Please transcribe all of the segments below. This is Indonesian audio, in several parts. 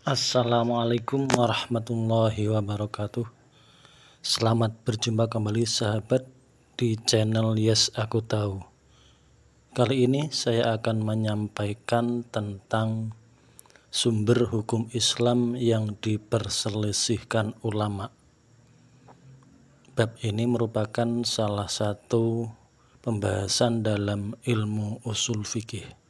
Assalamualaikum warahmatullahi wabarakatuh. Selamat berjumpa kembali sahabat di channel Yes Aku Tahu. Kali ini saya akan menyampaikan tentang sumber hukum Islam yang diperselisihkan ulama. Bab ini merupakan salah satu pembahasan dalam ilmu usul fikih.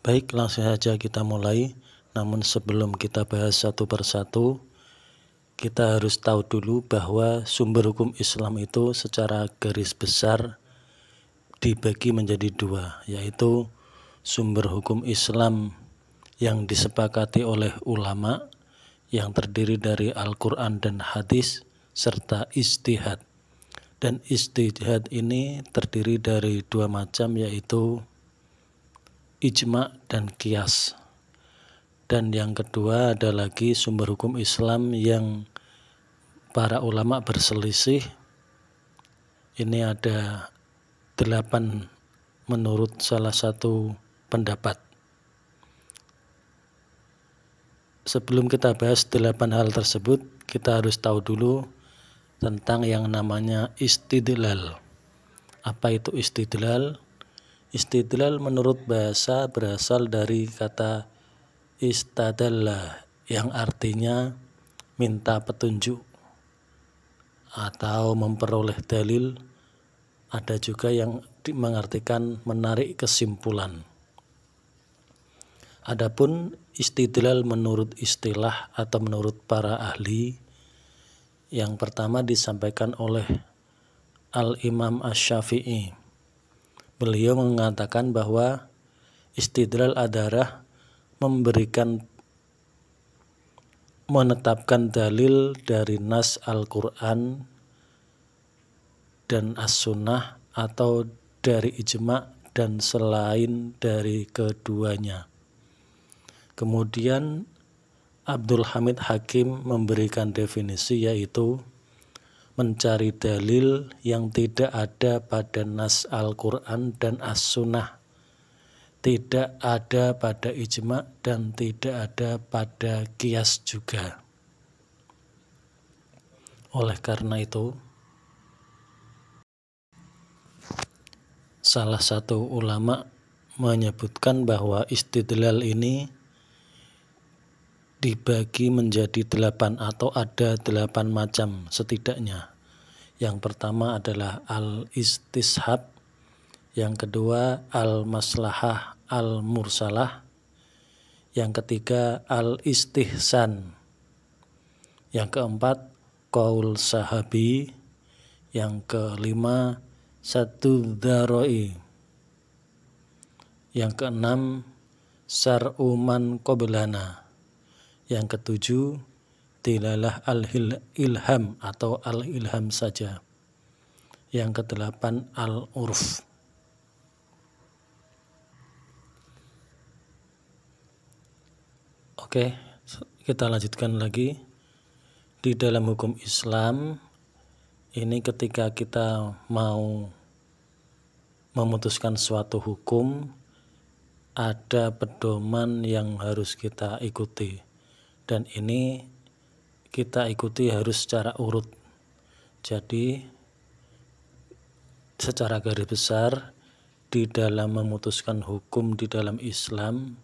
Baik, langsung saja kita mulai. Namun sebelum kita bahas satu persatu, kita harus tahu dulu bahwa sumber hukum Islam itu secara garis besar dibagi menjadi dua, yaitu sumber hukum Islam yang disepakati oleh ulama yang terdiri dari Al-Quran dan hadis serta ijtihad. Dan ijtihad ini terdiri dari dua macam, yaitu ijma dan qiyas. Dan yang kedua ada lagi sumber hukum Islam yang para ulama berselisih. Ini ada 8 menurut salah satu pendapat. Sebelum kita bahas 8 hal tersebut, kita harus tahu dulu tentang yang namanya istidlal. Apa itu istidlal? Istidlal menurut bahasa berasal dari kata istadalla yang artinya minta petunjuk atau memperoleh dalil. Ada juga yang mengartikan menarik kesimpulan. Adapun istidlal menurut istilah atau menurut para ahli, yang pertama disampaikan oleh Al-Imam Asy-Syafi'i. Beliau mengatakan bahwa istidlal adalah menetapkan dalil dari nas Al-Quran dan As-Sunnah atau dari ijma dan selain dari keduanya. Kemudian Abdul Hamid Hakim memberikan definisi, yaitu mencari dalil yang tidak ada pada nas Al-Quran dan As-Sunnah, tidak ada pada ijma dan tidak ada pada qiyas juga. Oleh karena itu, salah satu ulama menyebutkan bahwa istidlal ini dibagi menjadi 8 atau ada 8 macam setidaknya. Yang pertama adalah al-istishab, yang kedua al-maslahah al-mursalah, yang ketiga al-istihsan, yang keempat qaul sahabi, yang kelima satu dzaroi, yang keenam syar'u man qablana, yang ketujuh dilalah al-ilham atau al-ilham saja, yang kedelapan al-urf. Oke, kita lanjutkan lagi. Di dalam hukum Islam ini, ketika kita mau memutuskan suatu hukum, ada pedoman yang harus kita ikuti. Dan ini kita ikuti harus secara urut. Jadi secara garis besar di dalam memutuskan hukum di dalam Islam,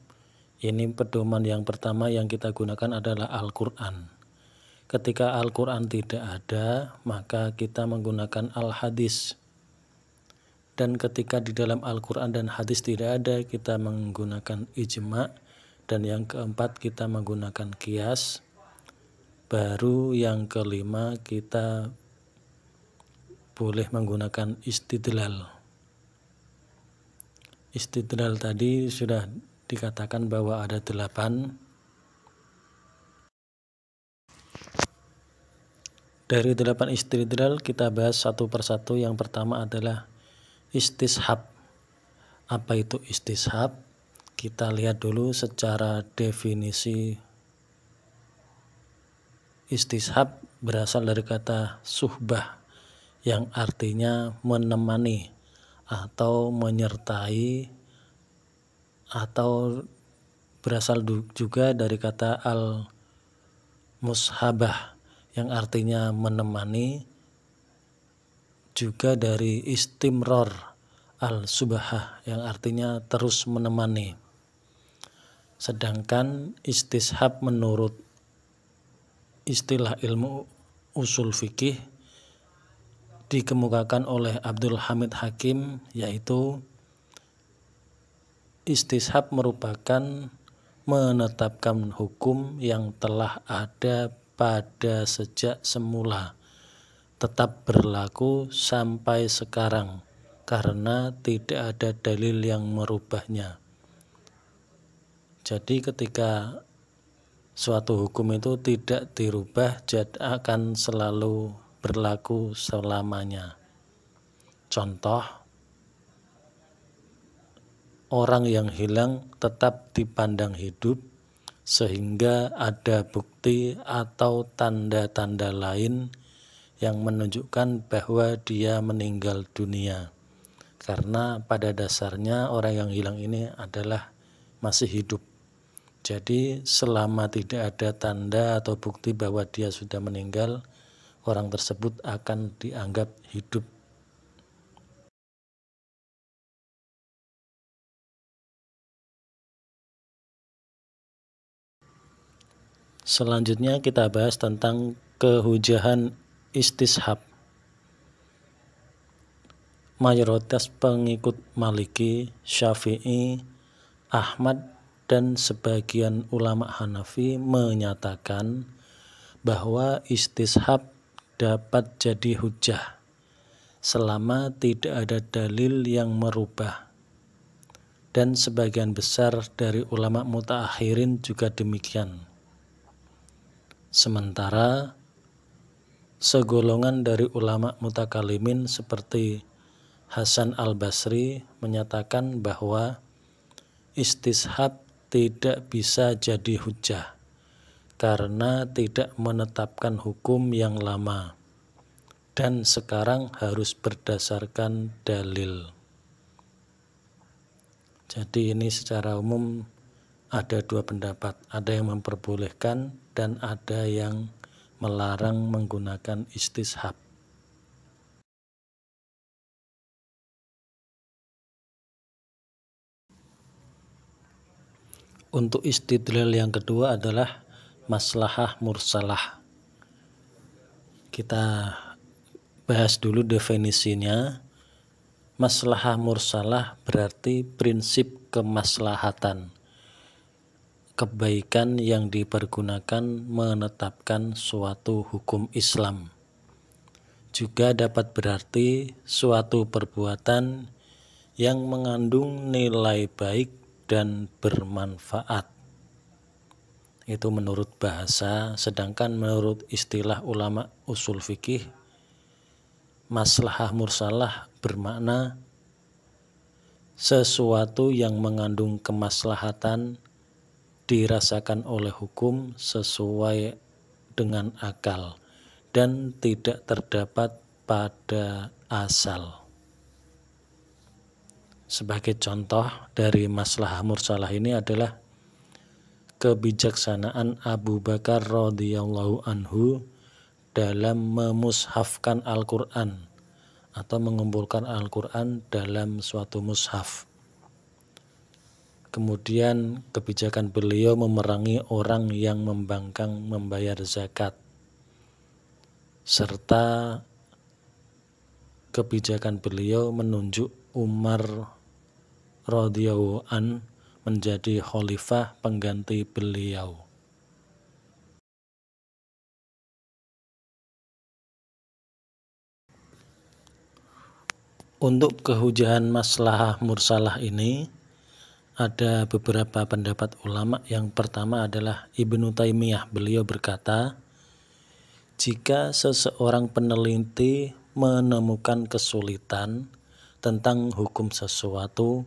ini pedoman yang pertama yang kita gunakan adalah Al-Quran. Ketika Al-Quran tidak ada, maka kita menggunakan Al-Hadis. Dan ketika di dalam Al-Quran dan hadis tidak ada, kita menggunakan ijma. Dan yang keempat kita menggunakan qiyas. Baru yang kelima kita boleh menggunakan istidlal. Istidlal tadi sudah dikatakan bahwa ada 8. Dari 8 istidlal kita bahas satu persatu. Yang pertama adalah istishab. Apa itu istishab? Kita lihat dulu secara definisi. Istishab berasal dari kata suhbah yang artinya menemani atau menyertai, atau berasal juga dari kata al-mushabah yang artinya menemani, juga dari istimror al-subahah yang artinya terus menemani. Sedangkan istishab menurut istilah ilmu usul fikih dikemukakan oleh Abdul Hamid Hakim, yaitu istishab merupakan menetapkan hukum yang telah ada pada sejak semula, tetap berlaku sampai sekarang karena tidak ada dalil yang merubahnya. Jadi ketika suatu hukum itu tidak dirubah, akan selalu berlaku selamanya. Contoh, orang yang hilang tetap dipandang hidup sehingga ada bukti atau tanda-tanda lain yang menunjukkan bahwa dia meninggal dunia. Karena pada dasarnya orang yang hilang ini adalah masih hidup. Jadi selama tidak ada tanda atau bukti bahwa dia sudah meninggal, orang tersebut akan dianggap hidup. Selanjutnya kita bahas tentang kehujahan istishab. Mayoritas pengikut Maliki, Syafi'i, Ahmad, dan sebagian ulama Hanafi menyatakan bahwa istishab dapat jadi hujjah selama tidak ada dalil yang merubah. Dan sebagian besar dari ulama mutaakhirin juga demikian. Sementara segolongan dari ulama mutakalimin seperti Hasan al-Basri menyatakan bahwa istishab tidak bisa jadi hujjah karena tidak menetapkan hukum yang lama dan sekarang harus berdasarkan dalil. Jadi ini secara umum ada dua pendapat, ada yang memperbolehkan dan ada yang melarang menggunakan istishab. Untuk istidlal yang kedua adalah maslahah mursalah. Kita bahas dulu definisinya. Maslahah mursalah berarti prinsip kemaslahatan, kebaikan yang dipergunakan menetapkan suatu hukum Islam. Juga dapat berarti suatu perbuatan yang mengandung nilai baik dan bermanfaat. Itu menurut bahasa, sedangkan menurut istilah ulama usul fikih, maslahah mursalah bermakna sesuatu yang mengandung kemaslahatan dirasakan oleh hukum sesuai dengan akal dan tidak terdapat pada asal. Sebagai contoh dari maslahah mursalah ini adalah kebijaksanaan Abu Bakar radhiyallahu anhu dalam memushafkan Al-Quran atau mengumpulkan Al-Quran dalam suatu mushaf. Kemudian kebijakan beliau memerangi orang yang membangkang membayar zakat, serta kebijakan beliau menunjuk Umar radhiyallahu an menjadi khalifah pengganti beliau. Untuk kehujahan maslahah mursalah ini ada beberapa pendapat ulama. Yang pertama adalah Ibnu Taimiyah. Beliau berkata, jika seseorang peneliti menemukan kesulitan tentang hukum sesuatu,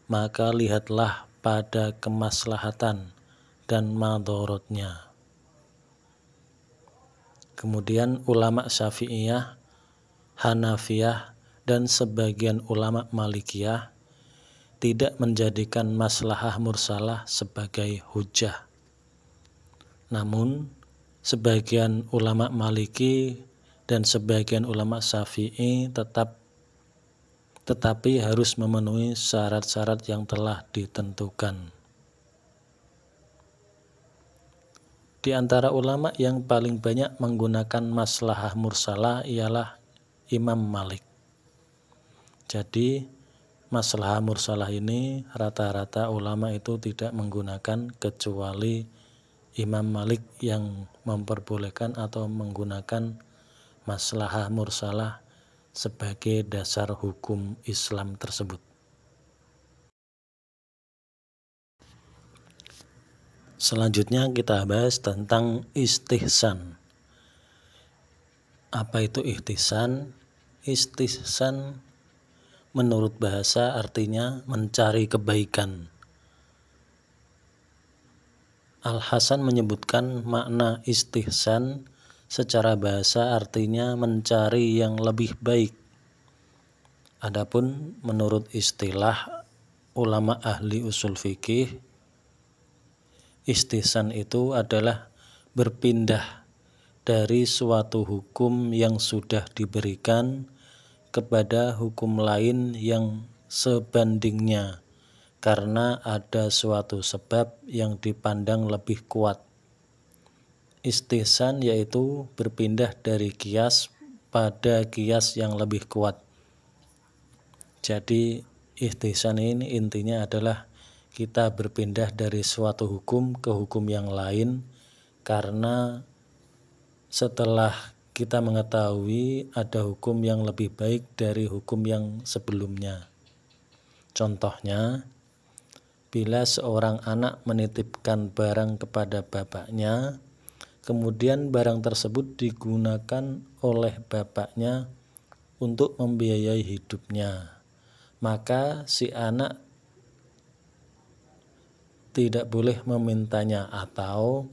maka lihatlah pada kemaslahatan dan madharatnya. Kemudian ulama Syafi'iyah, Hanafiyah, dan sebagian ulama Malikiyah tidak menjadikan maslahah mursalah sebagai hujjah. Namun, sebagian ulama Maliki dan sebagian ulama Syafi'i tetapi harus memenuhi syarat-syarat yang telah ditentukan. Di antara ulama yang paling banyak menggunakan maslahah mursalah ialah Imam Malik. Jadi maslahah mursalah ini rata-rata ulama itu tidak menggunakan, kecuali Imam Malik yang memperbolehkan atau menggunakan maslahah mursalah sebagai dasar hukum Islam tersebut. Selanjutnya kita bahas tentang istihsan. Apa itu istihsan? Istihsan menurut bahasa artinya mencari kebaikan. Al-Hasan menyebutkan makna istihsan secara bahasa artinya mencari yang lebih baik. Adapun menurut istilah ulama ahli usul fikih, istihsan itu adalah berpindah dari suatu hukum yang sudah diberikan kepada hukum lain yang sebandingnya karena ada suatu sebab yang dipandang lebih kuat. Istihsan yaitu berpindah dari kias pada kias yang lebih kuat. Jadi istihsan ini intinya adalah kita berpindah dari suatu hukum ke hukum yang lain karena setelah kita mengetahui ada hukum yang lebih baik dari hukum yang sebelumnya. Contohnya, bila seorang anak menitipkan barang kepada bapaknya, kemudian barang tersebut digunakan oleh bapaknya untuk membiayai hidupnya, maka si anak tidak boleh memintanya atau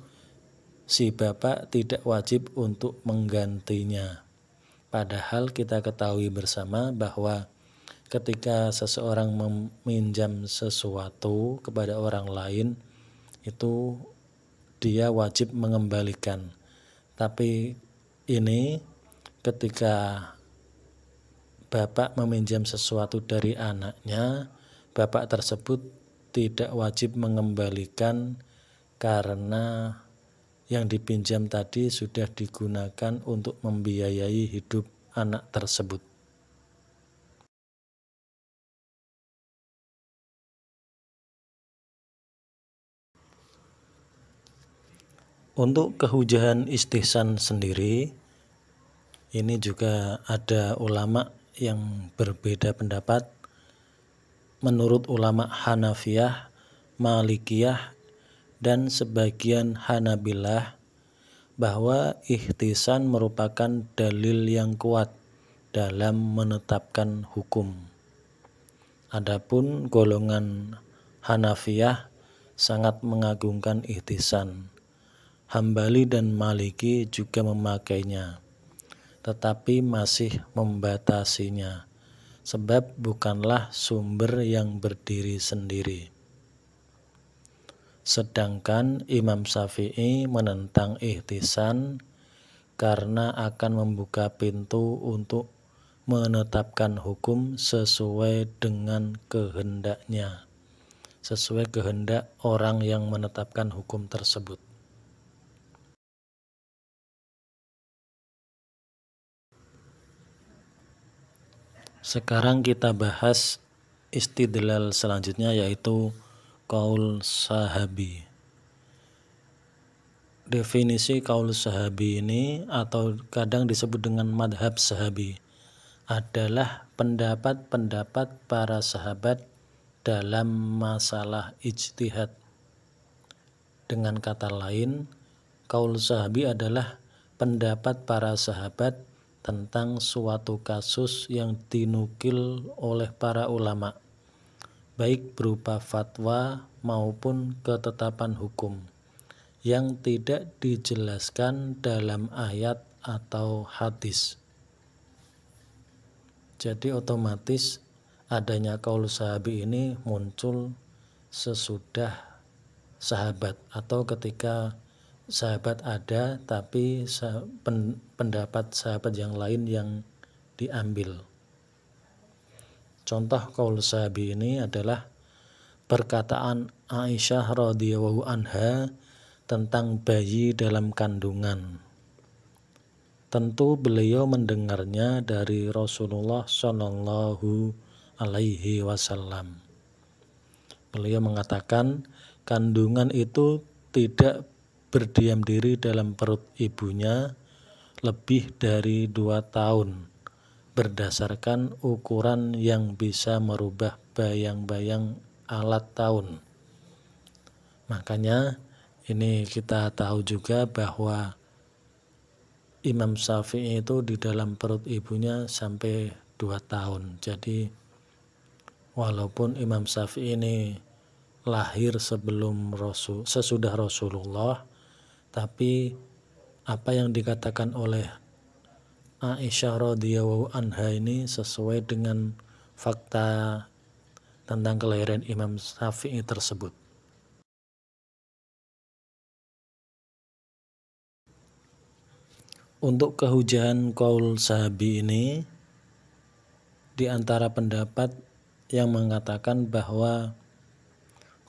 si bapak tidak wajib untuk menggantinya. Padahal kita ketahui bersama bahwa ketika seseorang meminjam sesuatu kepada orang lain, itu dia wajib mengembalikan. Tapi ini ketika bapak meminjam sesuatu dari anaknya, bapak tersebut tidak wajib mengembalikan karena yang dipinjam tadi sudah digunakan untuk membiayai hidup anak tersebut. Untuk kehujahan istihsan sendiri, ini juga ada ulama yang berbeda pendapat. Menurut ulama Hanafiyah, Malikiyah, dan sebagian Hanabilah, bahwa ihtisan merupakan dalil yang kuat dalam menetapkan hukum. Adapun golongan Hanafiyah sangat mengagungkan ihtisan. Hambali dan Maliki juga memakainya, tetapi masih membatasinya, sebab bukanlah sumber yang berdiri sendiri. Sedangkan Imam Syafi'i menentang ihtisan karena akan membuka pintu untuk menetapkan hukum sesuai dengan kehendaknya, sesuai kehendak orang yang menetapkan hukum tersebut. Sekarang kita bahas istidlal selanjutnya, yaitu qaul sahabi. Definisi qaul sahabi ini atau kadang disebut dengan madhab sahabi adalah pendapat-pendapat para sahabat dalam masalah ijtihad. Dengan kata lain, qaul sahabi adalah pendapat para sahabat tentang suatu kasus yang dinukil oleh para ulama, baik berupa fatwa maupun ketetapan hukum, yang tidak dijelaskan dalam ayat atau hadis. Jadi otomatis adanya qaul sahabi ini muncul sesudah sahabat atau ketika sahabat ada tapi pendapat sahabat yang lain yang diambil. Contoh qaul sahabi ini adalah perkataan Aisyah radhiyallahu anha tentang bayi dalam kandungan. Tentu beliau mendengarnya dari Rasulullah Shallallahu Alaihi Wasallam. Beliau mengatakan kandungan itu tidak berdiam diri dalam perut ibunya lebih dari 2 tahun berdasarkan ukuran yang bisa merubah bayang-bayang alat tahun. Makanya ini kita tahu juga bahwa Imam Syafi'i itu di dalam perut ibunya sampai 2 tahun. Jadi walaupun Imam Syafi'i ini lahir sesudah Rasulullah, tapi apa yang dikatakan oleh Aisyah radhiyallahu anha ini sesuai dengan fakta tentang kelahiran Imam Syafi'i tersebut. Untuk kehujahan qaul sahabi ini, di antara pendapat yang mengatakan bahwa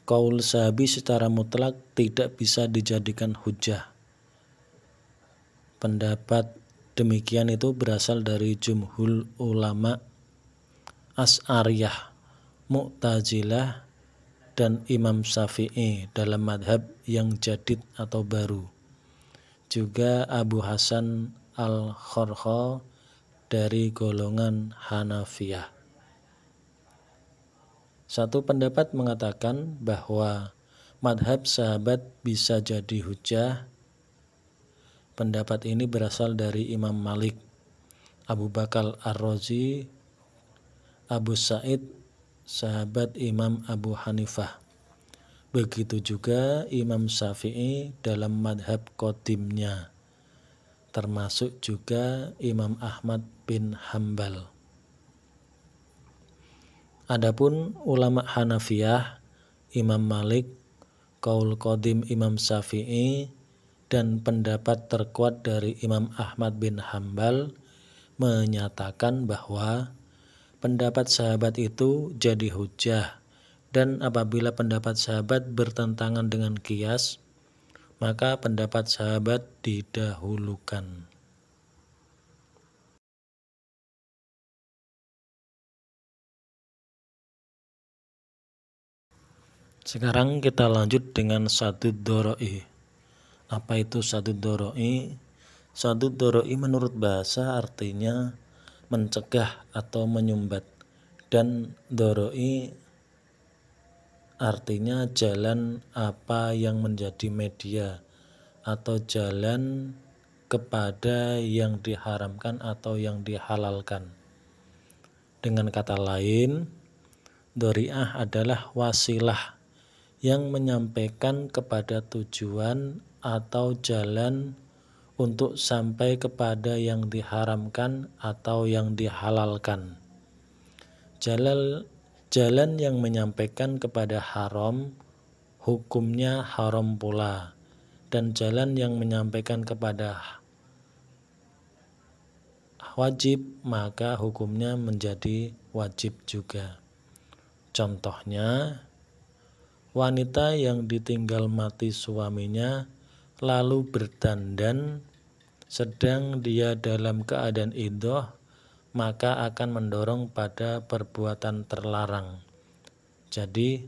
qaul sahabi secara mutlak tidak bisa dijadikan hujah. Pendapat demikian itu berasal dari jumhur ulama Asy'ariyah, Mu'tazilah, dan Imam Syafi'i dalam madhab yang jadid atau baru. Juga Abu Hasan al-Kharkha dari golongan Hanafiyah. Satu pendapat mengatakan bahwa madhab sahabat bisa jadi hujah. Pendapat ini berasal dari Imam Malik, Abu Bakar Ar-Razi, Abu Sa'id, sahabat Imam Abu Hanifah. Begitu juga Imam Syafi'i dalam madhab qadimnya, termasuk juga Imam Ahmad bin Hambal. Adapun ulama Hanafiyah, Imam Malik, qaul qadim Imam Syafi'i, dan pendapat terkuat dari Imam Ahmad bin Hambal menyatakan bahwa pendapat sahabat itu jadi hujah, dan apabila pendapat sahabat bertentangan dengan qiyas, maka pendapat sahabat didahulukan. Sekarang kita lanjut dengan sadud doro'i. Apa itu sadud doro'i? Sadud doro'i menurut bahasa artinya mencegah atau menyumbat, dan doro'i artinya jalan apa yang menjadi media atau jalan kepada yang diharamkan atau yang dihalalkan. Dengan kata lain, dori'ah adalah wasilah yang menyampaikan kepada tujuan atau jalan untuk sampai kepada yang diharamkan atau yang dihalalkan. Jalan yang menyampaikan kepada haram, hukumnya haram pula, dan jalan yang menyampaikan kepada wajib, maka hukumnya menjadi wajib juga. Contohnya, wanita yang ditinggal mati suaminya lalu berdandan sedang dia dalam keadaan iddah, maka akan mendorong pada perbuatan terlarang. Jadi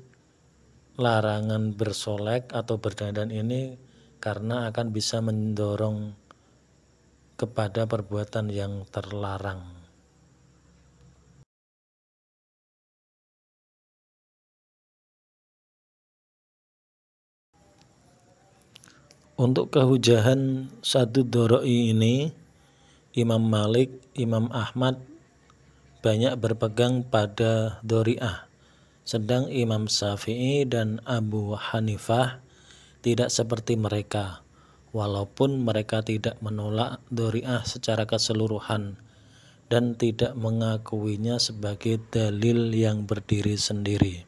larangan bersolek atau berdandan ini karena akan bisa mendorong kepada perbuatan yang terlarang. Untuk kehujahan sadud doro'i ini, Imam Malik, Imam Ahmad banyak berpegang pada dori'ah, sedang Imam Syafi'i dan Abu Hanifah tidak seperti mereka, walaupun mereka tidak menolak dori'ah secara keseluruhan, dan tidak mengakuinya sebagai dalil yang berdiri sendiri.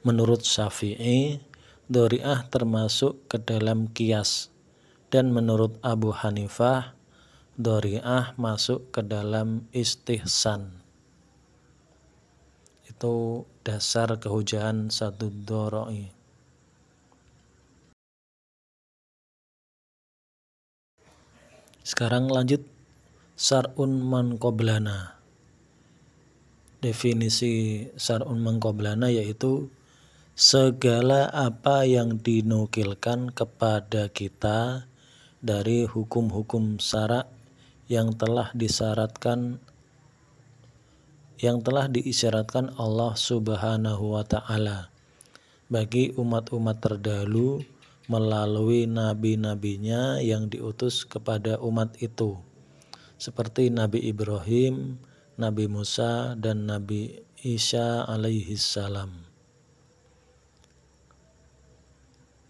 Menurut Syafi'i, dhari'ah termasuk ke dalam qiyas, dan menurut Abu Hanifah, dhari'ah masuk ke dalam istihsan. Itu dasar kehujahan satu dhara'i. Sekarang lanjut syar'un man qoblana. Definisi syar'un man qoblana yaitu segala apa yang dinukilkan kepada kita dari hukum-hukum syara' yang telah diisyaratkan Allah Subhanahu wa ta'ala bagi umat-umat terdahulu melalui nabi-nabinya yang diutus kepada umat itu, seperti Nabi Ibrahim, Nabi Musa, dan Nabi Isa alaihi salam.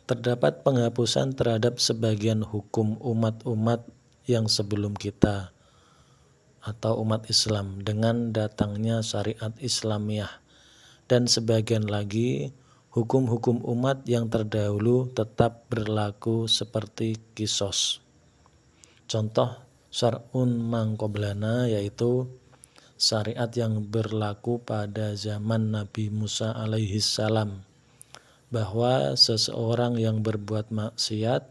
Terdapat penghapusan terhadap sebagian hukum umat-umat yang sebelum kita atau umat Islam dengan datangnya syariat Islamiyah, dan sebagian lagi hukum-hukum umat yang terdahulu tetap berlaku seperti qisas. Contoh syar'un man qoblana yaitu syariat yang berlaku pada zaman Nabi Musa alaihi salam, bahwa seseorang yang berbuat maksiat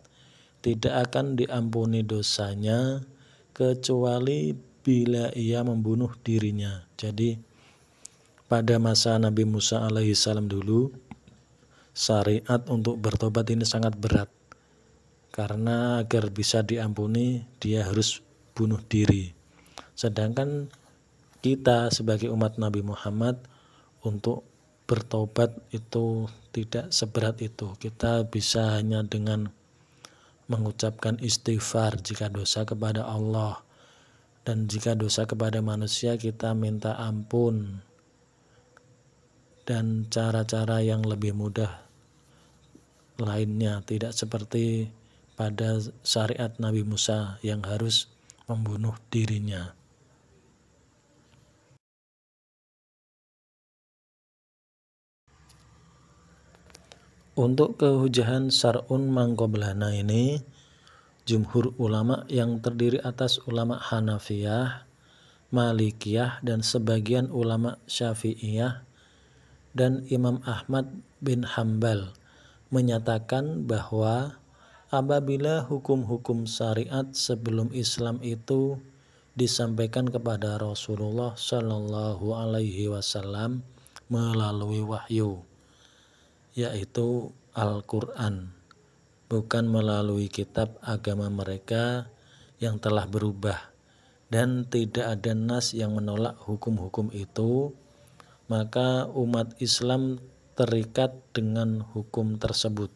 tidak akan diampuni dosanya kecuali bila ia membunuh dirinya. Jadi pada masa Nabi Musa alaihi salam dulu, syariat untuk bertobat ini sangat berat, karena agar bisa diampuni dia harus bunuh diri. Sedangkan kita sebagai umat Nabi Muhammad untuk bertobat itu tidak seberat itu. Kita bisa hanya dengan mengucapkan istighfar jika dosa kepada Allah, dan jika dosa kepada manusia kita minta ampun, dan cara-cara yang lebih mudah lainnya, tidak seperti pada syariat Nabi Musa yang harus membunuh dirinya. Untuk kehujahan syar'un man qoblana ini, jumhur ulama yang terdiri atas ulama Hanafiyah, Malikiyah, dan sebagian ulama Syafi'iyah dan Imam Ahmad bin Hambal menyatakan bahwa apabila hukum-hukum syariat sebelum Islam itu disampaikan kepada Rasulullah Shallallahu alaihi wasallam melalui wahyu, yaitu Al-Quran, bukan melalui kitab agama mereka yang telah berubah, dan tidak ada nas yang menolak hukum-hukum itu, maka umat Islam terikat dengan hukum tersebut.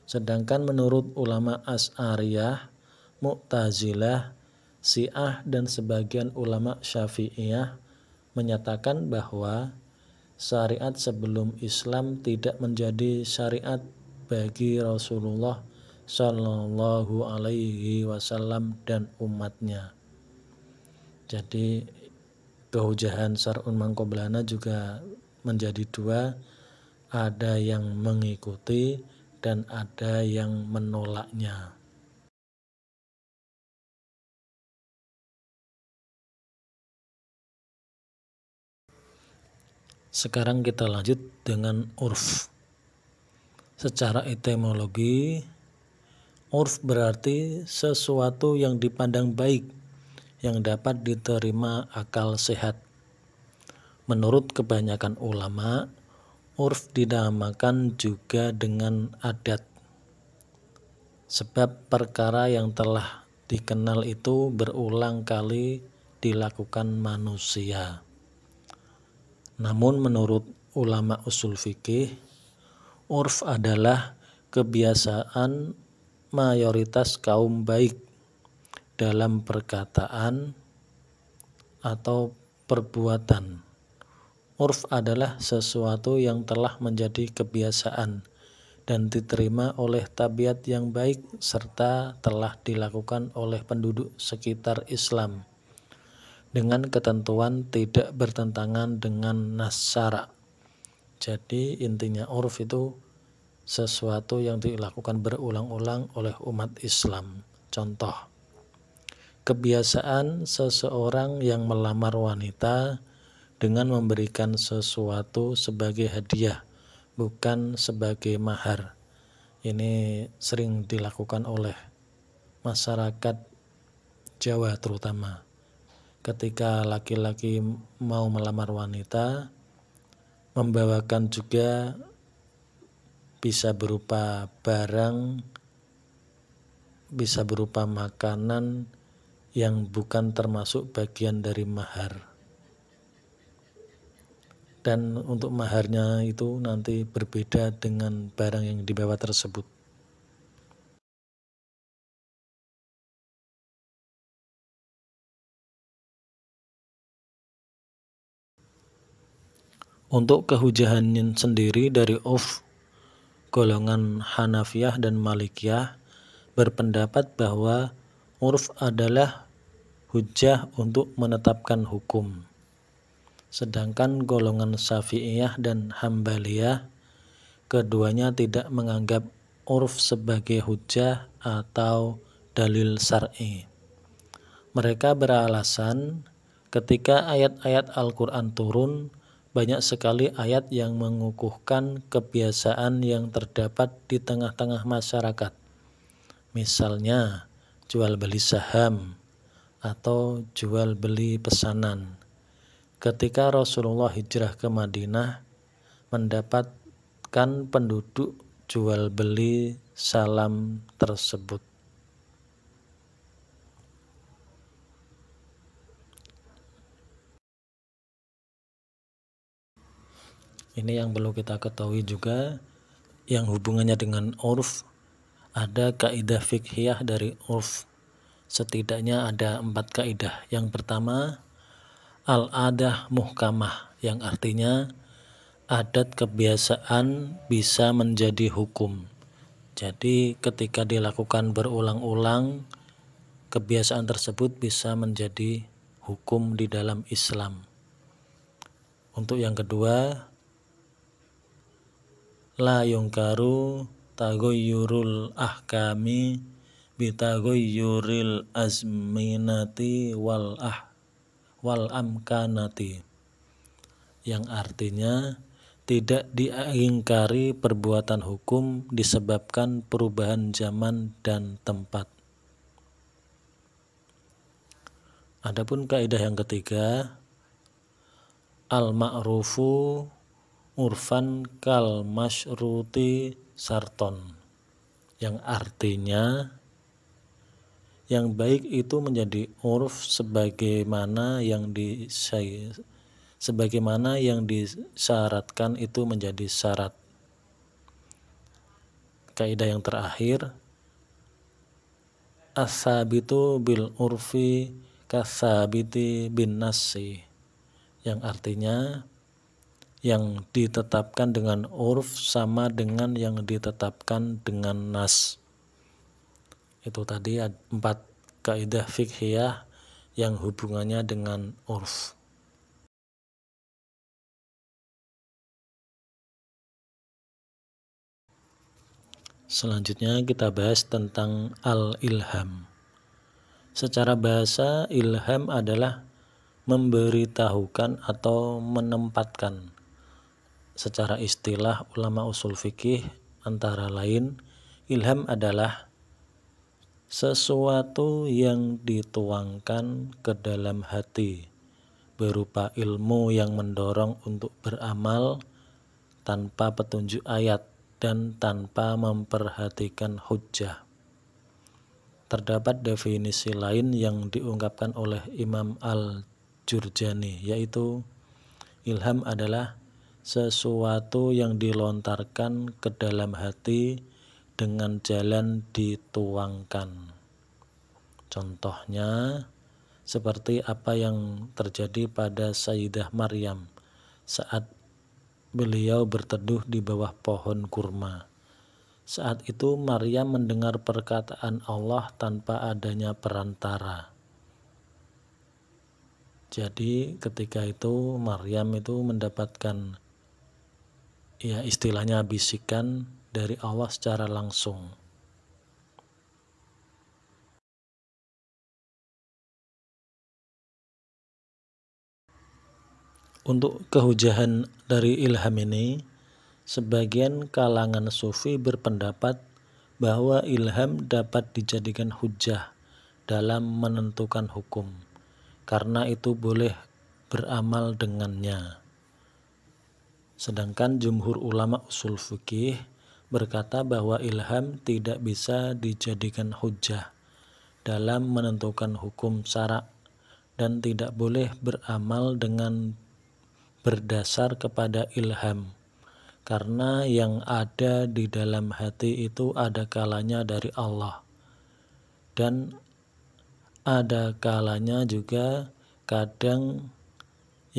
Sedangkan menurut ulama Asy'ariyah, Mu'tazilah, Syiah, dan sebagian ulama Syafi'iyah menyatakan bahwa syariat sebelum Islam tidak menjadi syariat bagi Rasulullah Shallallahu alaihi wasallam dan umatnya. Jadi kehujahan syar'un man qoblana juga menjadi dua, ada yang mengikuti dan ada yang menolaknya. Sekarang kita lanjut dengan urf. Secara etimologi, urf berarti sesuatu yang dipandang baik, yang dapat diterima akal sehat. Menurut kebanyakan ulama, urf dinamakan juga dengan adat, sebab perkara yang telah dikenal itu berulang kali dilakukan manusia. Namun menurut ulama usul fikih, urf adalah kebiasaan mayoritas kaum baik dalam perkataan atau perbuatan. Urf adalah sesuatu yang telah menjadi kebiasaan dan diterima oleh tabiat yang baik serta telah dilakukan oleh penduduk sekitar Islam, dengan ketentuan tidak bertentangan dengan nas syara'. Jadi intinya urf itu sesuatu yang dilakukan berulang-ulang oleh umat Islam. Contoh, kebiasaan seseorang yang melamar wanita dengan memberikan sesuatu sebagai hadiah, bukan sebagai mahar. Ini sering dilakukan oleh masyarakat Jawa terutama. Ketika laki-laki mau melamar wanita, membawakan juga bisa berupa barang, bisa berupa makanan yang bukan termasuk bagian dari mahar. Dan untuk maharnya itu nanti berbeda dengan barang yang dibawa tersebut. Untuk kehujahan sendiri dari golongan Hanafiyah dan Malikiyah berpendapat bahwa urf adalah hujjah untuk menetapkan hukum. Sedangkan golongan Syafi'iyah dan Hambaliyah keduanya tidak menganggap urf sebagai hujjah atau dalil syar'i. Mereka beralasan ketika ayat-ayat Al-Quran turun, banyak sekali ayat yang mengukuhkan kebiasaan yang terdapat di tengah-tengah masyarakat. Misalnya jual beli saham atau jual beli pesanan. Ketika Rasulullah hijrah ke Madinah, mendapatkan penduduk jual beli salam tersebut. Ini yang perlu kita ketahui juga, yang hubungannya dengan urf, ada kaidah fiqhiyah dari urf. Setidaknya ada 4 kaidah. Yang pertama, al-adah muhkamah, yang artinya adat kebiasaan bisa menjadi hukum. Jadi ketika dilakukan berulang-ulang, kebiasaan tersebut bisa menjadi hukum di dalam Islam. Untuk yang kedua, la yungkaru taghayyurul ahkami bitaghayyuril azminati wal amkanati, yang artinya tidak diingkari perbuatan hukum disebabkan perubahan zaman dan tempat. Adapun kaidah yang ketiga, al-ma'rufu urfan kal masyruti sarton, yang artinya yang baik itu menjadi urf sebagaimana yang disyaratkan itu menjadi syarat. Kaidah yang terakhir, as-sabitu bil urfi kasabiti bin nasi, yang artinya yang ditetapkan dengan urf sama dengan yang ditetapkan dengan nas. Itu tadi 4 kaidah fiqhiyah yang hubungannya dengan urf. Selanjutnya kita bahas tentang al-ilham. Secara bahasa, ilham adalah memberitahukan atau menempatkan. Secara istilah ulama usul fikih antara lain, ilham adalah sesuatu yang dituangkan ke dalam hati berupa ilmu yang mendorong untuk beramal tanpa petunjuk ayat dan tanpa memperhatikan hujjah. Terdapat definisi lain yang diungkapkan oleh Imam Al-Jurjani, yaitu ilham adalah sesuatu yang dilontarkan ke dalam hati dengan jalan dituangkan. Contohnya seperti apa yang terjadi pada Sayyidah Maryam saat beliau berteduh di bawah pohon kurma. Saat itu Maryam mendengar perkataan Allah tanpa adanya perantara. Jadi ketika itu Maryam itu mendapatkan ya istilahnya bisikan dari Allah secara langsung. Untuk kehujahan dari ilham ini, sebagian kalangan sufi berpendapat bahwa ilham dapat dijadikan hujah dalam menentukan hukum, karena itu boleh beramal dengannya. Sedangkan jumhur ulama usul fikih berkata bahwa ilham tidak bisa dijadikan hujah dalam menentukan hukum syara' dan tidak boleh beramal dengan berdasar kepada ilham, karena yang ada di dalam hati itu ada kalanya dari Allah dan ada kalanya juga kadang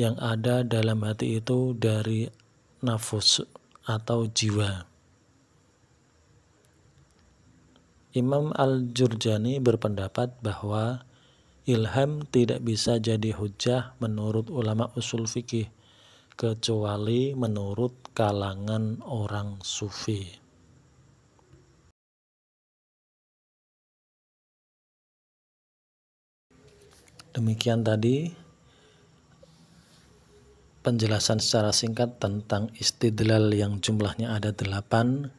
yang ada dalam hati itu dari nafsu atau jiwa. Imam Al-Jurjani berpendapat bahwa ilham tidak bisa jadi hujah menurut ulama usul fikih kecuali menurut kalangan orang sufi. Demikian tadi penjelasan secara singkat tentang istidlal yang jumlahnya ada 8.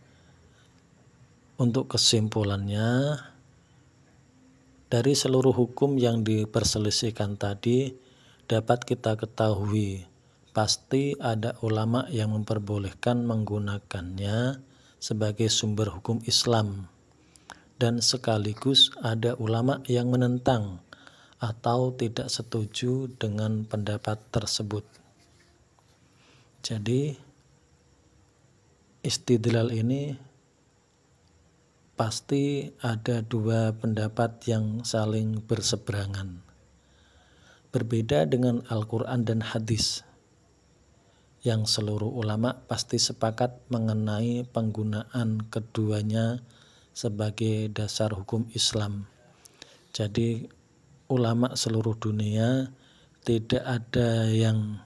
Untuk kesimpulannya, dari seluruh hukum yang diperselisihkan tadi dapat kita ketahui pasti ada ulama yang memperbolehkan menggunakannya sebagai sumber hukum Islam, dan sekaligus ada ulama yang menentang atau tidak setuju dengan pendapat tersebut. Jadi istidlal ini pasti ada dua pendapat yang saling berseberangan. Berbeda dengan Al-Quran dan hadis, yang seluruh ulama pasti sepakat mengenai penggunaan keduanya sebagai dasar hukum Islam. Jadi ulama seluruh dunia tidak ada yang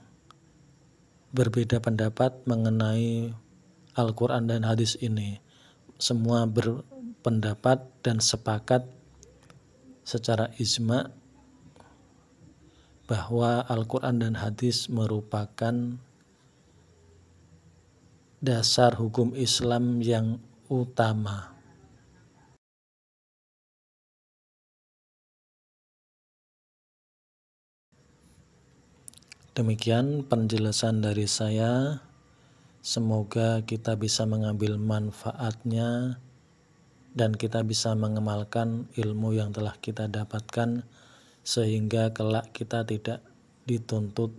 berbeda pendapat mengenai Al-Quran dan hadis ini. Semua berpendapat dan sepakat secara ijma bahwa Al-Quran dan hadis merupakan dasar hukum Islam yang utama. Demikian penjelasan dari saya. Semoga kita bisa mengambil manfaatnya dan kita bisa mengamalkan ilmu yang telah kita dapatkan sehingga kelak kita tidak dituntut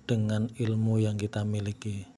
dengan ilmu yang kita miliki.